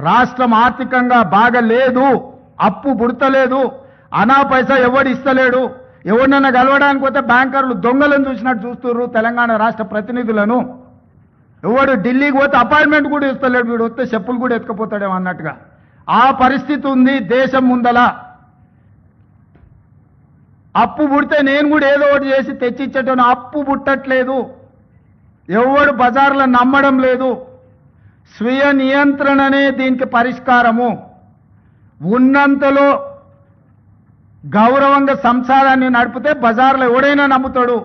రాష్ట్రం ఆర్థికంగా బాగలేదు, అప్పు పుడతలేదు, అనా పైసా ఎవడు ఇస్తలేడు, ఎవరినైనా గెలవడానికి పోతే బ్యాంకర్లు దొంగలను చూసినట్టు చూస్తున్నారు తెలంగాణ రాష్ట్ర ప్రతినిధులను. ఎవడు ఢిల్లీకి పోతే అపాయింట్మెంట్ కూడా ఇస్తలేడు, వీడు వస్తే చెప్పులు కూడా ఎత్తుకపోతాడేమో అన్నట్టుగా ఆ పరిస్థితి ఉంది దేశం ముందల. అప్పు పుడితే నేను కూడా ఏదో ఒకటి చేసి తెచ్చిచ్చేటను, అప్పు పుట్టట్లేదు, ఎవడు బజార్లో నమ్మడం లేదు. స్వీయ నియంత్రణనే దీనికి పరిష్కారము. ఉన్నంతలో గౌరవంగా సంసారాన్ని నడిపితే బజార్లో ఎవడైనా నమ్ముతాడు.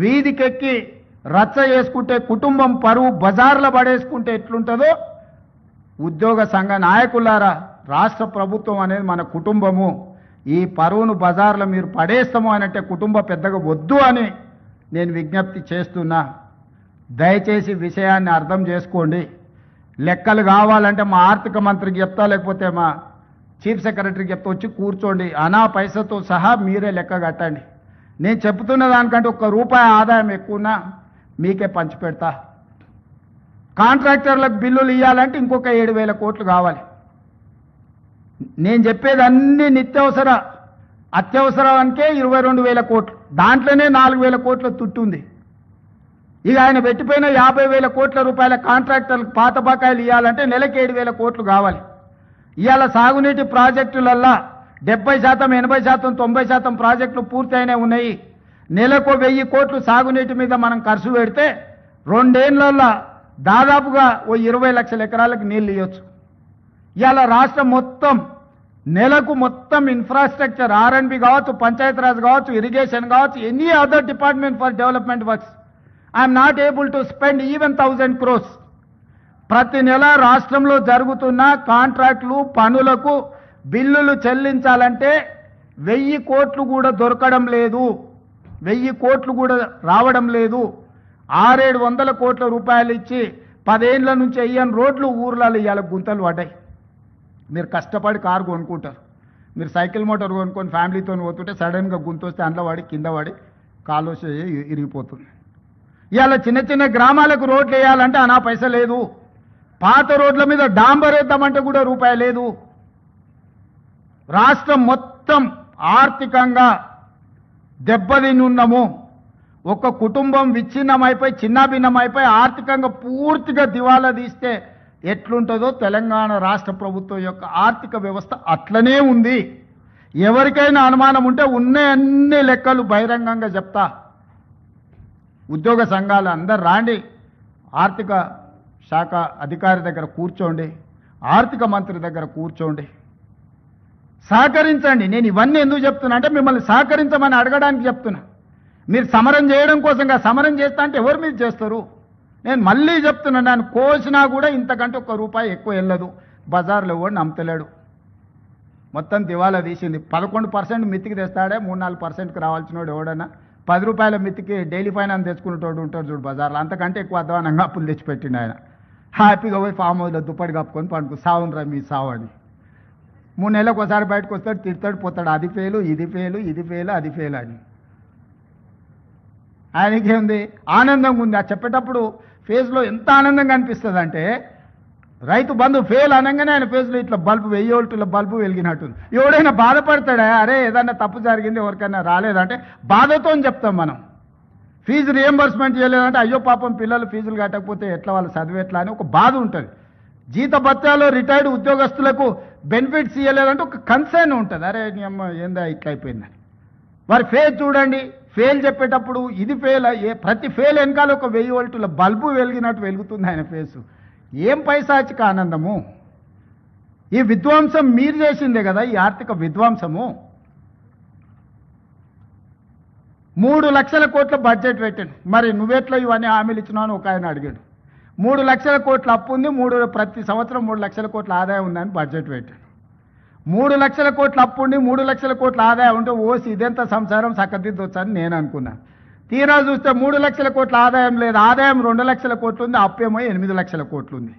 వీధికెక్కి రచ్చ చేసుకుంటే కుటుంబం పరువు బజార్లో పడేసుకుంటే ఎట్లుంటుందో, ఉద్యోగ సంఘ నాయకులారా, రాష్ట్ర ప్రభుత్వం అనేది మన కుటుంబము, ఈ పరువును బజార్లో మీరు పడేస్తాము అని అంటే కుటుంబ పెద్దగా వద్దు అని నేను విజ్ఞప్తి చేస్తున్నా. దయచేసి విషయాన్ని అర్థం చేసుకోండి. లెక్కలు కావాలంటే మా ఆర్థిక మంత్రికి చెప్తా, లేకపోతే మా చీఫ్ సెక్రటరీకి చెప్తా, వచ్చి కూర్చోండి, అనా పైసతో సహా మీరే లెక్క కట్టండి. నేను చెప్తున్న దానికంటే ₹1 ఆదాయం ఎక్కువనా మీకే పంచిపెడతా. కాంట్రాక్టర్లకు బిల్లులు ఇవ్వాలంటే ఇంకొక 7,000 కోట్లు కావాలి. నేను చెప్పేది అన్ని నిత్యావసర అత్యవసరానికే 22,000 కోట్లు, దాంట్లోనే 4,000 కోట్ల తుట్టుంది. ఇక ఆయన పెట్టిపోయిన 50,000 కోట్ల రూపాయల కాంట్రాక్టర్లకు పాత బకాయిలు ఇవ్వాలంటే నెలకి 7,000 కోట్లు కావాలి. ఇవాళ సాగునీటి ప్రాజెక్టులల్లా 70%, 80%, 90% ప్రాజెక్టులు పూర్తయినే ఉన్నాయి. నెలకు 1,000 కోట్లు సాగునీటి మీద మనం ఖర్చు పెడితే 2 ఏళ్లలో దాదాపుగా 20 లక్షల ఎకరాలకు నీళ్ళు ఇవ్వచ్చు. ఇవాళ రాష్ట్రం మొత్తం నెలకు మొత్తం ఇన్ఫ్రాస్ట్రక్చర్, R&B కావచ్చు, పంచాయతీరాజ్ కావచ్చు, ఇరిగేషన్ కావచ్చు, any other department for development works, I'm not able to spend even 1,000 crores. ప్రతి నెల రాష్ట్రంలో జరుగుతున్న కాంట్రాక్టులు పనులకు బిల్లులు చెల్లించాలంటే 1,000 కోట్లు కూడా దొరకడం లేదు, 1,000 కోట్లు కూడా రావడం లేదు. 600-700 కోట్ల రూపాయలు ఇచ్చి 10 ఏళ్ల నుంచి వెయ్యని రోడ్లు ఊర్లలో ఇవాళ గుంతలు పడ్డాయి. మీరు కష్టపడి కారు కొనుక్కుంటారు, మీరు సైకిల్ మోటార్ కొనుక్కొని ఫ్యామిలీతో పోతుంటే సడన్గా గుంత వస్తే అందులో పడి కింద పడి కాలు ఇరిగిపోతుంది. ఇవాళ చిన్న చిన్న గ్రామాలకు రోడ్లు వేయాలంటే అనా పైస లేదు. పాత రోడ్ల మీద డాంబర్ వేద్దామంటే కూడా రూపాయి లేదు. రాష్ట్రం మొత్తం ఆర్థికంగా దెబ్బతిని ఉన్నాము. ఒక కుటుంబం విచ్ఛిన్నమైపోయి చిన్నాభిన్నమైపోయి ఆర్థికంగా పూర్తిగా దివాలా తీస్తే ఎట్లుంటుందో తెలంగాణ రాష్ట్ర ప్రభుత్వం యొక్క ఆర్థిక వ్యవస్థ అట్లనే ఉంది. ఎవరికైనా అనుమానం ఉంటే ఉన్న అన్ని లెక్కలు బహిరంగంగా చెప్తా. ఉద్యోగ సంఘాలు అందరు రాండి, ఆర్థిక శాఖ అధికారి దగ్గర కూర్చోండి, ఆర్థిక మంత్రి దగ్గర కూర్చోండి, సహకరించండి. నేను ఇవన్నీ ఎందుకు చెప్తున్నా అంటే మిమ్మల్ని సహకరించమని అడగడానికి చెప్తున్నా. మీరు సమరం చేయడం కోసంగా సమరం చేస్తా అంటే ఎవరు మీరు చేస్తారు? నేను మళ్ళీ చెప్తున్నా, నన్ను కోసినా కూడా ఇంతకంటే ₹1 ఎక్కువ వెళ్ళదు. బజార్లో ఎవడు నమ్మతలేడు, మొత్తం దివాలా తీసింది. 11% మితికి తెస్తాడే, 3-4%కి రావాల్సిన వాడు ఎవడన్నా ₹10 మితికి డైలీ ఫైనాన్స్ తెచ్చుకునేటోడు ఉంటాడు చూడు బజార్లో, అంతకంటే ఎక్కువ అధ్వానంగా అప్పులు తెచ్చిపెట్టిండు ఆయన. హ్యాపీగా పోయి ఫామ్ హౌస్లో దుప్పటి కప్పుకొని పండుకు సావునరా మీ సావు అని. 3 నెలలకు ఒకసారి బయటకు వస్తాడు, తిడతాడు, పోతాడు, అది ఫెయిలు, ఇది ఫెయిలు, ఇది ఫెయిలు, అది ఫెయిల్ అని. ఆయనకేముంది? ఆనందంగా ఉంది. ఆ చెప్పేటప్పుడు ఫేస్లో ఎంత ఆనందంగా అనిపిస్తుంది అంటే, రైతు బంధు ఫెయిల్ అనగానే ఆయన ఫేస్లో ఇట్లా బల్బు 1000 వోల్టుల బల్బు వెలిగినట్టుంది. ఎవడైనా బాధపడతాడా? అరే ఏదన్నా తప్పు జరిగింది, ఎవరికైనా రాలేదంటే బాధతో చెప్తాం మనం. ఫీజు రియంబర్స్మెంట్ చేయలేదంటే అయ్యో పాపం పిల్లలు ఫీజులు కట్టకపోతే ఎట్లా వాళ్ళు చదివేట్లా అని ఒక బాధ ఉంటుంది. జీత భత్యాలు రిటైర్డ్ ఉద్యోగస్తులకు బెనిఫిట్స్ ఇవ్వలేదంటే ఒక కన్సర్న్ ఉంటుంది. అరే నీ అమ్మ ఏందా ఇట్లా అయిపోయిందని. వారి ఫేస్ చూడండి, ఫెయిల్ చెప్పేటప్పుడు ఇది ఫెయిల్, ప్రతి ఫెయిల్ వెనకాల ఒక 1000 వోల్టుల బల్బు వెలిగినట్టు వెలుగుతుంది ఆయన ఫేసు. ఏం పైశాచిక ఆనందము! ఈ విధ్వంసం మీరు చేసిందే కదా, ఈ ఆర్థిక విధ్వంసము. 3 లక్షల కోట్ల బడ్జెట్ పెట్టాడు. మరి నువ్వెట్లా ఇవన్నీ హామీలు ఇచ్చినావు అని ఒక ఆయన అడిగాడు. 3 లక్షల కోట్ల అప్పు ఉంది, ప్రతి సంవత్సరం 3 లక్షల కోట్ల ఆదాయం ఉందని బడ్జెట్ పెట్టాడు. 3 లక్షల కోట్ల అప్పు ఉండి 3 లక్షల కోట్ల ఆదాయం ఉంటే ఓసి ఇదెంత సంసారం చక్కదిద్దొచ్చని నేను అనుకున్నా. తీరా చూస్తే 3 లక్షల కోట్ల ఆదాయం లేదు, ఆదాయం 2 లక్షల కోట్లు ఉంది, అప్పేమో 8 లక్షల కోట్లు ఉంది.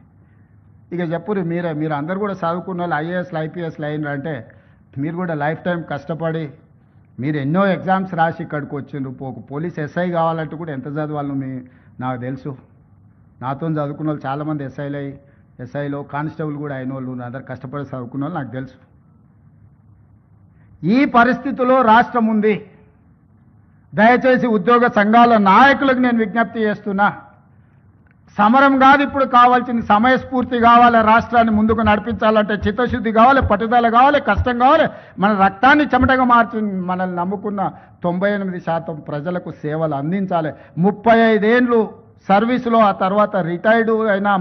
ఇక చెప్పురు మీరు అందరు కూడా చదువుకున్న వాళ్ళు ఐఏఎస్లు ఐపీఎస్లు అయినారు అంటే మీరు కూడా లైఫ్ టైం కష్టపడి మీరు ఎన్నో ఎగ్జామ్స్ రాసి ఇక్కడికి వచ్చిండ్రు. పోలీస్ ఎస్ఐ కావాలంటే కూడా ఎంత చదవాలను నాకు తెలుసు. నాతో చదువుకున్న వాళ్ళు చాలామంది ఎస్ఐలు అయ్యి ఎస్ఐలో కానిస్టేబుల్ కూడా అయిన వాళ్ళు అందరు కష్టపడి చదువుకున్న వాళ్ళు నాకు తెలుసు. ఈ పరిస్థితిలో రాష్ట్రం ఉంది. దయచేసి ఉద్యోగ సంఘాల నాయకులకు నేను విజ్ఞప్తి చేస్తున్నా, సమరం కాదు ఇప్పుడు కావాల్సింది, సమయస్ఫూర్తి కావాలి. రాష్ట్రాన్ని ముందుకు నడిపించాలంటే చిత్తశుద్ధి కావాలి, పట్టుదల కావాలి, కష్టం కావాలి. మన రక్తాన్ని చెమటగా మార్చి మనల్ని నమ్ముకున్న 98% ప్రజలకు సేవలు అందించాలి. 35 ఏళ్ళు సర్వీసులో ఆ తర్వాత రిటైర్డ్ అయినా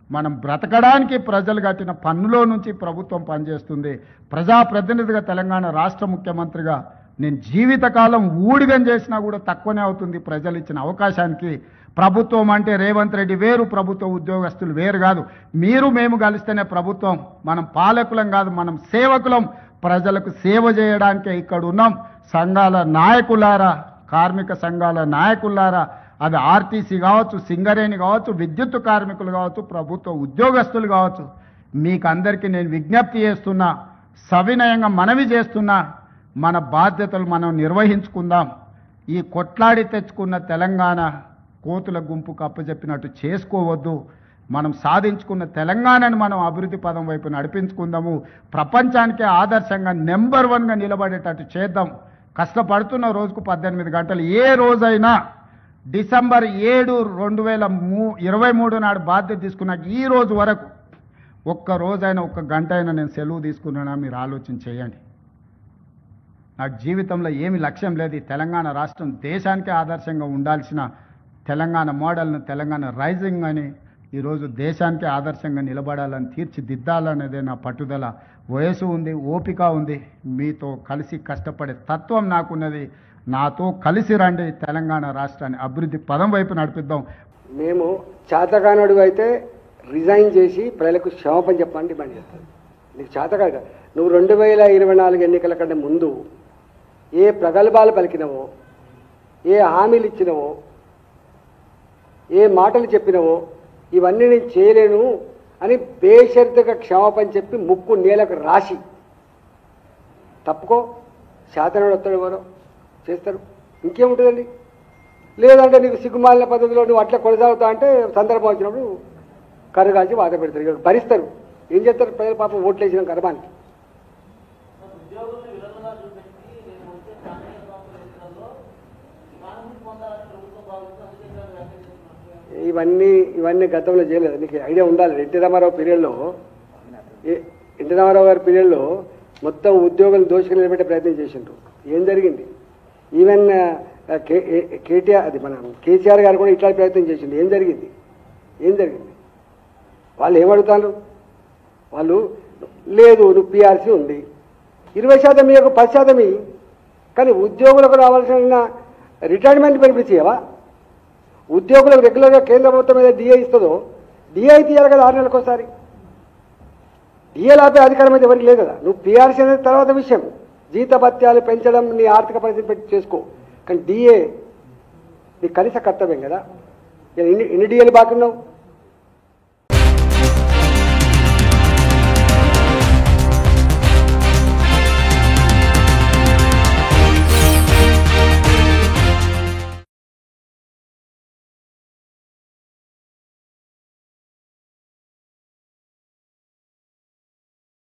మనం బ్రతకడానికి ప్రజలు కట్టిన పన్నులో నుంచి ప్రభుత్వం పనిచేస్తుంది. ప్రజాప్రతినిధిగా తెలంగాణ రాష్ట్ర ముఖ్యమంత్రిగా నేను జీవితకాలం ఊడిగం చేసినా కూడా తక్కువనే అవుతుంది ప్రజలు ఇచ్చిన అవకాశానికి. ప్రభుత్వం అంటే రేవంత్ రెడ్డి వేరు, ప్రభుత్వ ఉద్యోగస్తులు వేరు కాదు. మీరు మేము కలిస్తేనే ప్రభుత్వం. మనం పాలకులం కాదు, మనం సేవకులం. ప్రజలకు సేవ చేయడానికే ఇక్కడ ఉన్నాం. సంఘాల నాయకులారా, కార్మిక సంఘాల నాయకులారా, అది ఆర్టీసీ కావచ్చు, సింగరేణి కావచ్చు, విద్యుత్ కార్మికులు కావచ్చు, ప్రభుత్వ ఉద్యోగస్తులు కావచ్చు, మీకు అందరికీ నేను విజ్ఞప్తి చేస్తున్నా, సవినయంగా మనవి చేస్తున్నా, మన బాధ్యతలు మనం నిర్వహించుకుందాం. ఈ కొట్లాడి తెచ్చుకున్న తెలంగాణ కోతుల గుంపుకు అప్పచెప్పినట్టు చేసుకోవద్దు. మనం సాధించుకున్న తెలంగాణను మనం అభివృద్ధి పదం వైపు నడిపించుకుందాము. ప్రపంచానికే ఆదర్శంగా నెంబర్ 1గా నిలబడేటట్టు చేద్దాం. కష్టపడుతున్న రోజుకు 18 గంటలు. ఏ రోజైనా డిసెంబర్ 7, 2023 నాడు బాధ్యత తీసుకున్నాక ఈ రోజు వరకు ఒక్క రోజైనా, ఒక్క గంట అయినా నేను సెలవు తీసుకున్నానా మీరు ఆలోచన చేయండి. నాకు జీవితంలో ఏమి లక్ష్యం లేదు. ఈ తెలంగాణ రాష్ట్రం దేశానికే ఆదర్శంగా ఉండాల్సిన తెలంగాణ మోడల్ను, తెలంగాణ రైజింగ్ అని ఈరోజు దేశానికే ఆదర్శంగా నిలబడాలని, తీర్చిదిద్దాలనేదే నా పట్టుదల. వయసు ఉంది, ఓపిక ఉంది. మీతో కలిసి కష్టపడే తత్వం నాకున్నది. నాతో కలిసి రండి, తెలంగాణ రాష్ట్రాన్ని అభివృద్ధి పదం వైపు నడిపిద్దాం. మేము చేతకానుడు అయితే రిజైన్ చేసి ప్రజలకు క్షమాపణ చెప్పండి డిమాండ్ చేస్తాను. నీకు చేతకాక నువ్వు 2024 ఎన్నికల కంటే ముందు ఏ ప్రగల్భాలు పలికినవో, ఏ హామీలు ఇచ్చినవో, ఏ మాటలు చెప్పినవో ఇవన్నీ నేను చేయలేను అని బేషరతుగా క్షమాపణ చెప్పి ముక్కు నేలకు రాసి తప్పుకో. శాతనుడు వస్తాడు, ఎవరో చేస్తారు, ఇంకేముంటుందండి. లేదంటే నీకు సిగ్గుమాలిన పద్ధతిలో నువ్వు అట్లా కొనసాగుతా అంటే సందర్భం వచ్చినప్పుడు కరుగాల్చి వాత పెడతారు, ఇక భరిస్తారు. ఏం చేస్తారు ప్రజలు పాపం ఓట్లు వేసిన గర్భానికి. ఇవన్నీ గతంలో చేయలేదు. నీకు ఐడియా ఉండాలి. ఎన్టీ రామారావు గారి పీరియడ్లో మొత్తం ఉద్యోగులు దోషులు నిలబెట్టే ప్రయత్నం చేసిండ్రు. ఏం జరిగింది? ఈవెన్ కేసీఆర్ గారు కూడా ఇట్లాంటి ప్రయత్నం చేసిండు. ఏం జరిగింది? వాళ్ళు ఏమడుగుతారు? వాళ్ళు లేదు, నువ్వు పీఆర్సీ ఉంది, 20% మీకు 10% కానీ ఉద్యోగులకు రావాల్సిన రిటైర్మెంట్ బెనిఫిట్స్ ఇవ్వవా? ఉద్యోగులకు రెగ్యులర్గా కేంద్ర ప్రభుత్వం మీద డిఏ ఇస్తుందో డిఏ తీయాలి కదా 6 నెలలకు ఒకసారి. డిఏలు ఆపే అధికారం అయితే ఎవరికి లేదు కదా. నువ్వు పీఆర్సీ అనేది తర్వాత విషయం. జీతభత్యాలు పెంచడం నీ ఆర్థిక పరిస్థితి పెట్టి చేసుకో, కానీ డిఏ నీ కనీస కర్తవ్యం కదా. ఎన్ని డిఏలు బాగున్నావు?